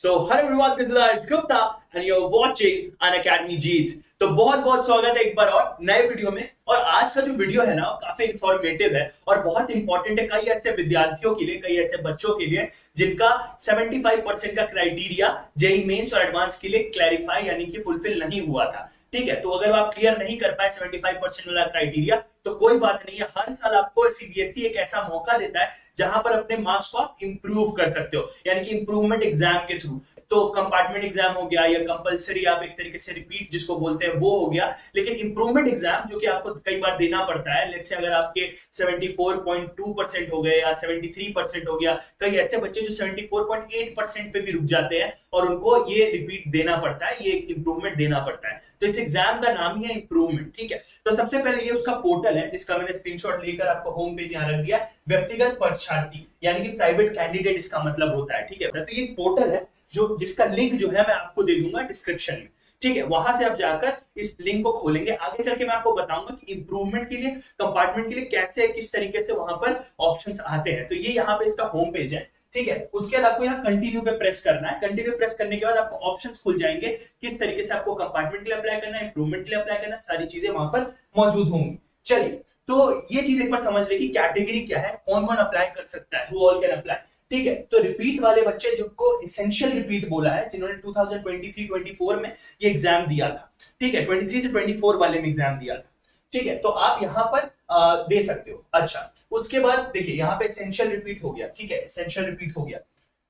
So, hello everyone, this is Ash Gupta and you're watching Unacademy जीत। तो बहुत बहुत स्वागत है एक बार और नए वीडियो में। और आज का जो वीडियो है ना काफी इंफॉर्मेटिव है और बहुत इंपॉर्टेंट है कई ऐसे विद्यार्थियों के लिए, कई ऐसे बच्चों के लिए जिनका 75% का क्राइटेरिया जेईई मेंस और एडवांस के लिए क्लैरिफाई यानी कि फुलफिल नहीं हुआ था। ठीक है, तो अगर आप क्लियर नहीं कर पाए 75% वाला क्राइटेरिया तो कोई बात नहीं है। हर साल आपको सीबीएसई एक ऐसा मौका देता है जहां पर अपने मार्क्स को आप इंप्रूव कर सकते हो, यानी कि इंप्रूवमेंट एग्जाम के थ्रू। तो कंपार्टमेंट एग्जाम हो गया या कंपलसरी आप एक तरीके से रिपीट जिसको बोलते हैं वो हो गया, लेकिन इंप्रूवमेंट एग्जाम जो कि आपको कई बार देना पड़ता है। लेट्स से अगर आपके 74.2% हो गए या 73% हो गया, कई ऐसे बच्चे जो 74.8% पे भी रुक जाते हैं और उनको ये रिपीट देना पड़ता है, ये इंप्रूवमेंट देना पड़ता है। तो इस एग्जाम का नाम ही है इंप्रूवमेंट। ठीक है, तो सबसे पहले ये उसका पोर्टल है जिसका मैंने स्क्रीनशॉट लेकर आपको होम पेज यहां रख दिया। व्यक्तिगत परीक्षार्थी यानी कि प्राइवेट कैंडिडेट इसका मतलब होता है। ठीक है, तो ये पोर्टल है जो जिसका लिंक जो है मैं आपको दे दूंगा डिस्क्रिप्शन में। ठीक है, वहां से आप जाकर इस लिंक को खोलेंगे। आगे चल के मैं आपको बताऊंगा कि इंप्रूवमेंट के लिए, कंपार्टमेंट के लिए कैसे किस तरीके से वहां पर ऑप्शंस आते हैं। तो ये यहाँ पे इसका होम पेज है। ठीक है, उसके बाद आपको यहाँ कंटिन्यू पे प्रेस करना है। कंटिन्यू प्रेस करने के बाद आपको ऑप्शंस खुल जाएंगे किस तरीके से आपको कंपार्टमेंट के लिए अप्लाई करना है, इंप्रूवमेंट के लिए अप्लाई करना है, सारी चीजें वहां पर मौजूद होंगी। चलिए, तो ये चीज एक बार समझ ले कि कैटेगरी क्या है, कौन कौन अप्लाई कर सकता है, हु ऑल कैन अप्लाई। ठीक है, तो रिपीट वाले बच्चे जिनको एसेंशियल रिपीट बोला है, जिन्होंने 2023-24 में ये एग्जाम दिया था। ठीक है, 23 से 24 वाले में एग्जाम दिया था। ठीक है, तो आप यहां पर दे सकते हो। अच्छा, उसके बाद देखिए यहाँ पे एसेंशियल रिपीट हो गया। ठीक है, एसेंशियल रिपीट हो गया,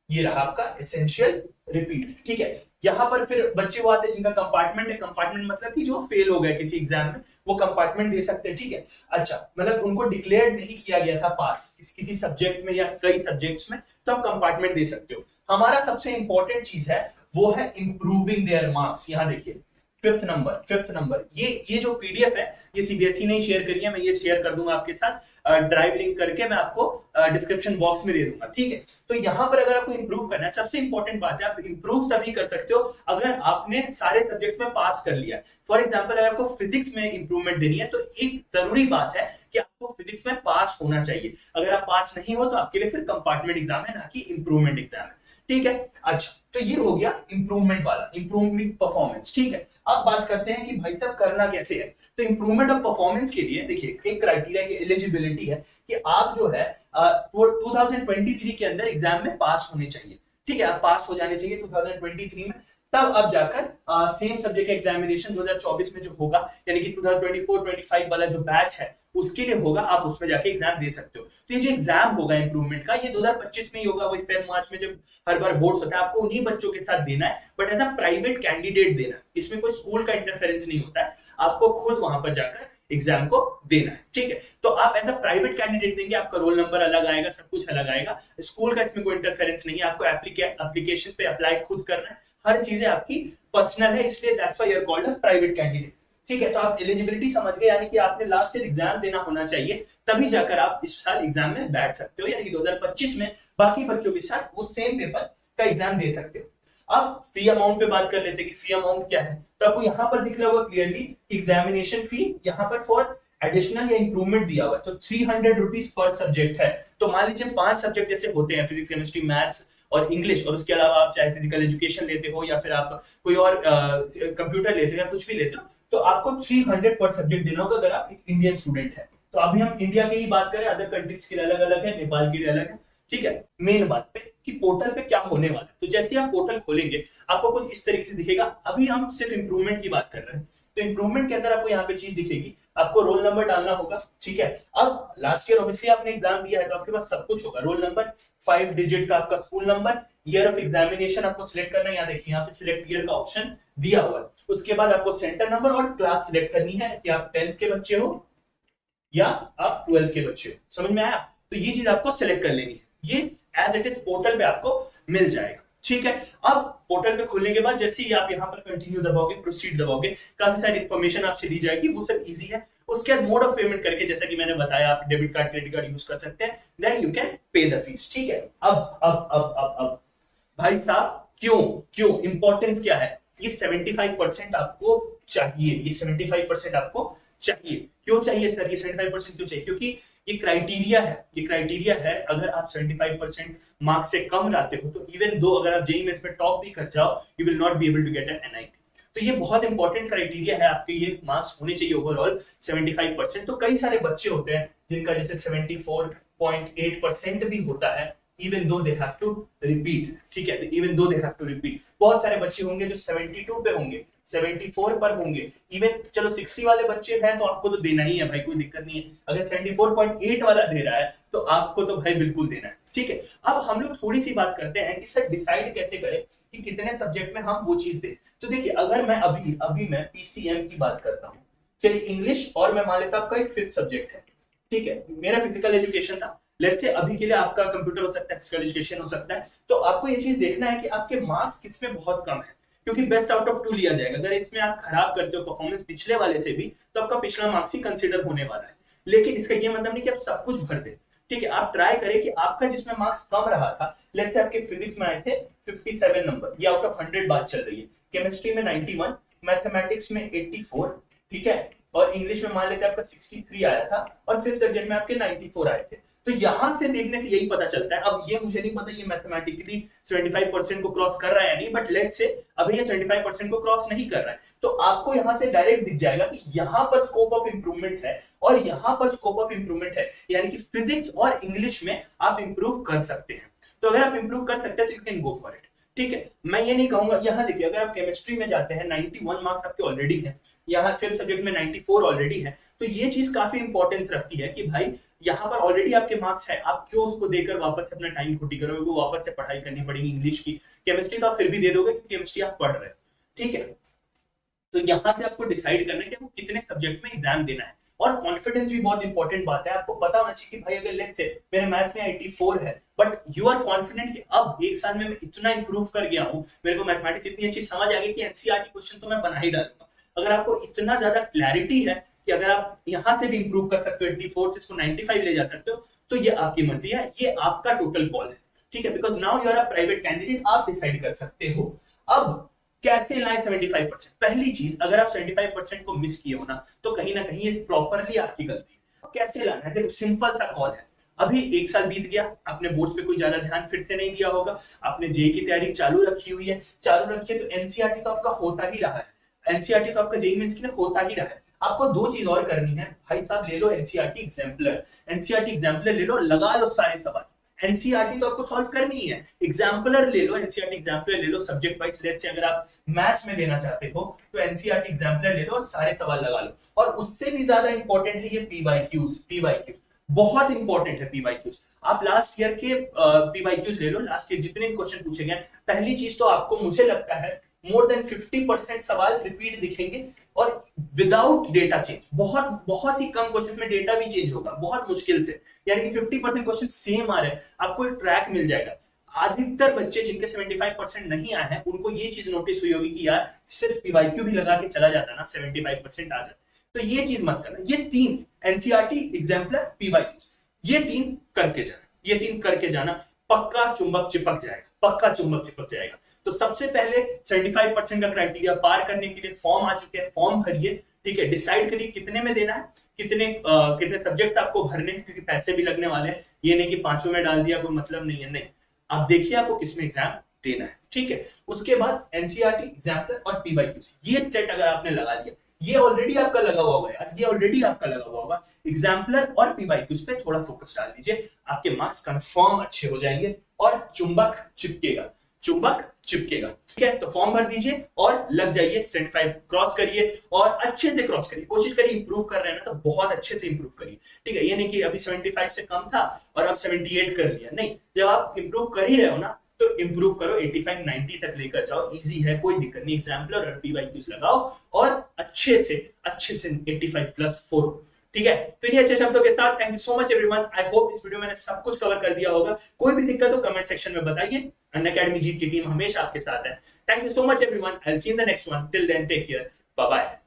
ये रहा आपका एसेंशियल रिपीट। ठीक है, यहां पर फिर बच्चे वो आते हैं जिनका कंपार्टमेंट है। कंपार्टमेंट मतलब कि जो फेल हो गए किसी एग्जाम में, वो कंपार्टमेंट दे सकते हैं। ठीक है, अच्छा, मतलब उनको डिक्लेयर नहीं किया गया था पास किसी सब्जेक्ट में या कई सब्जेक्ट्स में, तो आप कंपार्टमेंट दे सकते हो। हमारा सबसे इंपॉर्टेंट चीज है वो है इंप्रूविंग देयर मार्क्स। यहां देखिए फिफ्थ नंबर ये जो पीडीएफ है ये सीबीएसई ने शेयर करी है। मैं ये शेयर कर दूंगा आपके साथ, ड्राइव लिंक करके मैं आपको डिस्क्रिप्शन बॉक्स में दे दूंगा। ठीक है, तो यहां पर अगर आपको इंप्रूव करना है, सबसे इंपॉर्टेंट बात है आप इंप्रूव तभी कर सकते हो अगर आपने सारे सब्जेक्ट्स में पास कर लिया है। फॉर एग्जांपल अगर आपको फिजिक्स में इंप्रूवमेंट देनी है तो एक जरूरी बात है कि आपको फिजिक्स में पास होना चाहिए। अगर आप पास नहीं हो तो आपके लिए फिर कंपार्टमेंट एग्जाम है, ना कि इंप्रूवमेंट एग्जाम है। ठीक है, अच्छा, तो ये हो गया इंप्रूवमेंट वाला, इंप्रूविंग परफॉर्मेंस। ठीक है, अब बात करते हैं कि भाई साहब करना कैसे है। तो इंप्रूवमेंट ऑफ परफॉर्मेंस के लिए देखिए एक क्राइटेरिया की एलिजिबिलिटी है कि आप जो है 2023 के अंदर एग्जाम में पास होने चाहिए। ठीक है, आप पास हो जाने चाहिए 2023 में, तब अब जाकर सेम सब्जेक्ट एग्जामिनेशन 2024 में जो होगा, यानी कि 2024-25 वाला जो बैच है उसके लिए होगा, आप उसमें जाके एग्जाम दे सकते हो। तो ये जो एग्जाम होगा इंप्रूवमेंट का, ये 2025 में ही होगा, वही फेब मार्च में जब हर बार बोर्ड होता है। आपको उन्हीं बच्चों के साथ देना है, but as a private candidate देना है। इसमें कोई स्कूल का इंटरफेरेंस नहीं होता है, आपको खुद वहां पर जाकर एग्जाम को देना है। ठीक है, तो आप एज अ प्राइवेट कैंडिडेट देंगे, आपका रोल नंबर अलग आएगा, सब कुछ अलग आएगा। स्कूल का इसमें कोई इंटरफेरेंस नहीं है, आपको एप्लीकेशन पे अप्लाई खुद करना है, हर चीजें आपकी पर्सनल है, इसलिए that's why you are called a private candidate. ठीक है, तो आप एलिजिबिलिटी समझ गए, यानी कि आपने लास्ट ईयर एग्जाम देना होना चाहिए, तभी जाकर आप इस साल एग्जाम में बैठ सकते हो, यानी कि 2025 में बाकी बच्चों के साथ वो सेम पेपर का एग्जाम दे सकते हो। अब फी अमाउंट पे बात कर लेते हैं कि फी अमाउंट क्या है। तो आपको यहां पर दिख रहा होगा क्लियरली एग्जामिनेशन फी यहां पर फॉर एडिशनल या इंप्रूवमेंट दिया हुआ है, तो 300 रुपीज पर सब्जेक्ट है। तो मान लीजिए 5 सब्जेक्ट जैसे होते हैं, फिजिक्स, केमिस्ट्री, मैथ्स और इंग्लिश, और उसके अलावा आप चाहे फिजिकल एजुकेशन लेते हो या फिर आप कोई और कंप्यूटर लेते हो या कुछ भी लेते हो, तो आपको 300 पर सब्जेक्ट देना होगा अगर आप एक इंडियन स्टूडेंट है। तो अभी हम इंडिया की ही बात करें, अदर कंट्रीज के लिए अलग अलग है, नेपाल के लिए अलग है। ठीक है, मेन बात पे कि पोर्टल पे क्या होने वाला है। तो जैसे ही आप पोर्टल खोलेंगे आपको कुछ इस तरीके से दिखेगा। अभी हम सिर्फ इंप्रूवमेंट की बात कर रहे हैं, तो इंप्रूवमेंट के अंदर आपको यहाँ पे चीज दिखेगी, आपको रोल नंबर डालना होगा। ठीक है, अब लास्ट ईयर ऑब्वियसली आपने एग्जाम दिया है तो आपके पास सब कुछ होगा, रोल नंबर, 5 डिजिट का आपका school number, year of examination आपको सिलेक्ट करना है। यहाँ देखिए यहाँ पे सिलेक्ट ईयर का ऑप्शन दिया हुआ है। उसके बाद आपको सेंटर नंबर और क्लास सिलेक्ट करनी है कि आप 10th के बच्चे हो या आप 12th के बच्चे हो। समझ में आया? तो ये चीज आपको सिलेक्ट कर लेनी है, ये एज इट इज पोर्टल पे आपको मिल जाएगा। ठीक है, अब पोर्टल पे खोलने के बाद जैसे ही आप यहाँ पर कंटिन्यू दबाओगे, प्रोसीड दबाओगे, काफी सारी इंफॉर्मेशन आपसे ली जाएगी, वो सब इजी है। उसके बाद मोड ऑफ पेमेंट करके, जैसा कि मैंने बताया, आप debit card, credit card use कर सकते हैं, then you can pay the fees. ठीक है, अब भाई साहब क्यों क्यों इंपॉर्टेंस क्या है? ये 75% आपको चाहिए, ये 75% आपको चाहिए। क्यों चाहिए सर ये 75% क्यों चाहिए? क्योंकि ये क्राइटेरिया है, ये क्राइटेरिया है। अगर आप 75% मार्क्स से कम लाते हो तो इवन दो अगर आप जेईई मेंस में टॉप भी कर जाओ, you will not be able to get an NIT. तो ये बहुत इंपॉर्टेंट क्राइटेरिया है, आपके ये मार्क्स होने चाहिए ओवरऑल 75%। तो कई सारे बच्चे होते हैं जिनका जैसे 74.8% भी होता है, even though they have to repeat. ठीक है, even though they have to repeat. बहुत सारे बच्चे होंगे जो 72 पे होंगे, 74 पर होंगे, इवन चलो 60 वाले बच्चे हैं तो आपको तो देना ही है भाई, कोई दिक्कत नहीं है। अगर 74.8 वाला दे रहा है तो आपको तो भाई बिल्कुल देना है। ठीक है, अब हम लोग थोड़ी सी बात करते हैं कि सर डिसाइड कैसे करें कि कितने सब्जेक्ट में हम वो चीज दें। तो देखिए, अगर मैं अभी मैं पीसीएम की बात करता हूँ, चलिए इंग्लिश और मैं मान लेता हूँ आपका एक 5th सब्जेक्ट है। ठीक है, मेरा फिजिकल एजुकेशन था, लेट्स से अभी के लिए आपका कंप्यूटर हो सकता है, फिजिकल एजुकेशन हो सकता है। तो आपको ये चीज देखना है कि आपके मार्क्स किसमें बहुत कम है, क्योंकि बेस्ट आउट ऑफ 2 लिया जाएगा। अगर इसमें आप खराब करते हो परफॉर्मेंस पिछले वाले से भी, तो आपका पिछला मार्क्स ही कंसीडर होने वाला है। लेकिन इसका ये मतलब नहीं कि आप सब कुछ भर दे। ठीक है, आप ट्राई करें कि आपका जिसमें मार्क्स कम रहा था, लेट्स से आपके फिजिक्स में आए थे 57 नंबर, ये आउट ऑफ 100 बात चल रही है, केमिस्ट्री में 91, मैथमेटिक्स में 84, ठीक है, और इंग्लिश में मान लेते आपका 63 आया था, और 5th सब्जेक्ट में आपके 94 आए थे। तो यहां से देखने से यही पता चलता है। अब ये मुझे नहीं पता ये मैथमेटिकली 75% को क्रॉस कर रहा है या नहीं, बट लेट्स से अभी ये 75% को क्रॉस नहीं कर रहा है, तो आपको यहां से डायरेक्ट दिख जाएगा कि यहां पर स्कोप ऑफ इंप्रूवमेंट है और यहां पर स्कोप ऑफ इंप्रूवमेंट है, यानी कि फिजिक्स और इंग्लिश में आप इंप्रूव कर सकते हैं। तो अगर आप इंप्रूव कर सकते हैं तो you can go for it. ठीक है, मैं ये नहीं कहूंगा, यहां देखिए अगर आप केमिस्ट्री में जाते हैं 91 मार्क्स आपके ऑलरेडी है, यहाँ 5th सब्जेक्ट में 94 ऑलरेडी है, तो ये चीज काफी इंपॉर्टेंस रखती है कि भाई यहाँ पर ऑलरेडी आपके मार्क्स है, आप क्यों उसको देकर वापस से अपना टाइम खोटी करोगे, वो वापस से पढ़ाई करनी पड़ेगी इंग्लिश की। केमिस्ट्री तो आप फिर भी दे दोगे क्योंकि केमिस्ट्री आप पढ़ रहे हो। ठीक है, तो यहां से आपको डिसाइड करना है कि आपको कितने सब्जेक्ट में एग्जाम देना है। और कॉन्फिडेंस भी बहुत इंपॉर्टेंट बात है, आपको पता होना चाहिए कि भाई अगर लेट्स से मेरे मैथ में 84 है, बट यू आर कॉन्फिडेंट कि अब एक साल में मैं इतना इंप्रूव कर गया हूं, मेरे को मैथमेटिक्स इतनी अच्छी समझ आ गई कि एनसीईआरटी क्वेश्चन तो मैं बना ही डालूंगा। अगर आपको इतना ज्यादा क्लैरिटी है कि अगर आप यहां से भी इंप्रूव कर सकते हो 84 से इसको 95 ले जा सकते हो, तो ये आपकी मर्जी है, ये आपका टोटल कॉल है। ठीक है, because now you are a private candidate, आप डिसाइड कर सकते हो। अब कैसे लाए 75%? पहली चीज, अगर आप 75% को मिस किए हो ना, तो कहीं ना कहीं ये प्रॉपरली आपकी गलती है। कैसे लाना है? देखो सिंपल सा कॉल है। अभी एक साल बीत गया, आपने बोर्ड पे कोई ज्यादा ध्यान फिर से नहीं दिया होगा, आपने जेईई की तैयारी चालू रखी हुई है, चालू रखी है, तो एनसीईआरटी तो आपका होता ही रहा है, एनसीईआरटी तो आपका जेईई मेंस के लिए होता ही रहा है। आपको दो चीज और करनी है भाई साहब, ले लो एनसीईआरटी एग्जाम्पलर, एनसीईआरटी एग्जाम्पलर ले लो, लगा लो सारे सवाल। एनसीईआरटी तो आपको सॉल्व करनी ही है, एग्जाम्पलर ले लो, एनसीईआरटी एग्जाम्पलर ले लो सब्जेक्ट वाइज। लेट्स से अगर आप मैथ्स में देना चाहते हो तो एनसीईआरटी एग्जाम्पलर ले लो और सारे सवाल लगा लो। और उससे भी ज्यादा इंपॉर्टेंट है ये पीवाईक्यूज, पीवाईक्यूज बहुत इंपॉर्टेंट है पीवाईक्यूज। आप लास्ट ईयर के पीवाईक्यूज ले लो, लास्ट ईयर जितने क्वेश्चन पूछे गए, पहली चीज तो आपको मुझे लगता है मोर देन 50% सवाल रिपीट दिखेंगे और विदाउट डेटा चेंज। बहुत बहुत ही कम क्वेश्चन में डेटा भी चेंज होगा, बहुत मुश्किल से, यानी कि 50% क्वेश्चन सेम आ रहे हैं, आपको एक ट्रैक मिल जाएगा। अधिकतर बच्चे जिनके 75% नहीं आए हैं, उनको ये चीज नोटिस हुई होगी कि यार सिर्फ पीवाईक्यू भी लगा के चला जाता ना 75% आ जाता। तो ये चीज मत करना। ये तीन, एनसीईआरटी, एग्जाम्पलर, पीवाईक्यू, ये तीन करके जाना, ये तीन करके जाना, पक्का चुंबक चिपक जाएगा, पक्का चुंबक चिपक जाएगा। तो सबसे पहले 75% का क्राइटेरिया पार करने के लिए फॉर्म आ चुके हैं, फॉर्म भरिए। ठीक है, डिसाइड करिए कितने में देना है, कितने सब्जेक्ट्स आपको भरने हैं, क्योंकि पैसे भी लगने वाले हैं। ये नहीं कि पांचों में डाल दिया कोई मतलब नहीं है, नहीं, आप देखिए आपको किसमें एग्जाम देना है। ठीक है, उसके बाद एनसीईआरटी, एग्जाम्पलर और पीवाईक्यूज, ये सेट अगर आपने लगा लिया, ये ऑलरेडी आपका लगा हुआ होगा यार, ये ऑलरेडी आपका लगा हुआ होगा। एग्जाम्पलर और पीवाईक्यूज पे थोड़ा फोकस डाल दीजिए, आपके मार्क्स कंफर्म अच्छे हो जाएंगे और चुंबक चिपकेगा, चुंबक चिपकेगा। ठीक है, तो फॉर्म भर दीजिए और लग जाइए, 75 क्रॉस करिए और अच्छे से क्रॉस करिए, कोशिश करिए इंप्रूव कर रहे हैं ना तो बहुत अच्छे से इंप्रूव करिए। ठीक है, ये नहीं कि अभी 75 से कम था और अब 78 कर लिया, नहीं, जब आप इंप्रूव कर ही रहे हो ना तो इंप्रूव करो, 85 90 तक लेकर जाओ, इजी है, कोई दिक्कत नहीं। एग्जाम्पलर और पीवाईक्यूज लगाओ और अच्छे से 85+4। ठीक है, तो इन्हीं अच्छे शब्दों के साथ thank you so much everyone. I hope इस वीडियो में मैंने सब कुछ कवर कर दिया होगा। कोई भी दिक्कत हो कमेंट सेक्शन में बताइए, अनअकैडमी जीत की टीम हमेशा आपके साथ है। Thank you so much everyone, I will see in the next one, till then take care, bye bye.